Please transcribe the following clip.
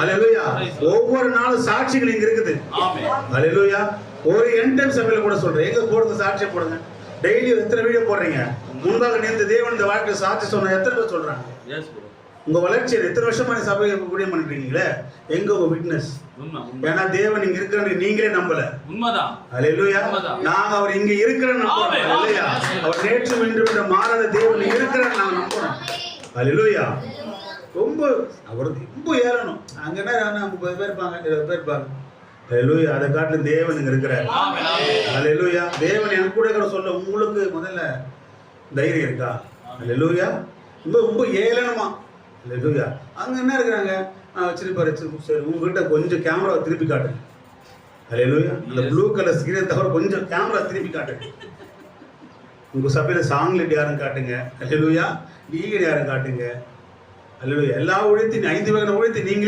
அல்லேலூயா. ஒவ்வொரு நாளும் சாட்சிகள் இங்க இருக்குது. அல்லேலூயா. ஒரு எண்ட் டைம் சபையில கூட சொல்றேன், எங்க போடுங்க சாட்சியை போடுங்க. டெய்லி எத்தனை வீடியோ போடுறீங்க? முன்பாக நேர்ந்து தேவன் இந்த வாழ்க்கையை சாட்சி சொன்ன எத்தனை பேர் சொல்றாங்க? உங்க வளர்ச்சியை எத்தனை வருஷமா நீ சபையை ஊழியம் பண்ணிருக்கீங்களே, எங்க உங்க விட்னஸ்? ஏன்னா தேவன் இங்க இருக்கிறன்னு நீங்களே நம்பல. உண்மைதான். அல்லேலூயா. நாங்க அவர் இங்க இருக்கிறன்னு நம்புறோம். அல்லேலூயா. அவர் நேற்று இன்று மாறாத தேவன் இருக்கிறன்னு நாங்க நம்புறோம். அல்லேலூயா. ரொம்ப அவர் ரொம்ப ஏறணும். அங்க என்ன 30 பேர் இருப்பாங்க, 20 பேர் இருப்பாங்க. அல்லேலூயா. அதை காட்டிலும் தேவன் இங்க இருக்கிறார். அல்லேலூயா. தேவன் எனக்கு கூட சொல்ல உங்களுக்கு முதல்ல தைரியம் இருக்கா? அல்லேலூயா. ரொம்ப ஏளனமா. அல்லேலூயா. அங்க என்ன இருக்கிறாங்க? வச்சிருப்பாரு, சரி உங்ககிட்ட கொஞ்சம் கேமராவை திருப்பி காட்டுங்க. அல்லேலூயா. அந்த ப்ளூ கலர் ஸ்கிரீனை தவிர கொஞ்சம் கேமரா திருப்பி காட்டுங்க. உங்க சபையில சாங் லீட் யாரும் காட்டுங்க. அல்லேலூயா. டீகன் யாரும் காட்டுங்க. அல்லேலூயா. எல்லா ஊழியத்தையும் 5 வகையான ஊழியத்தை நீங்களே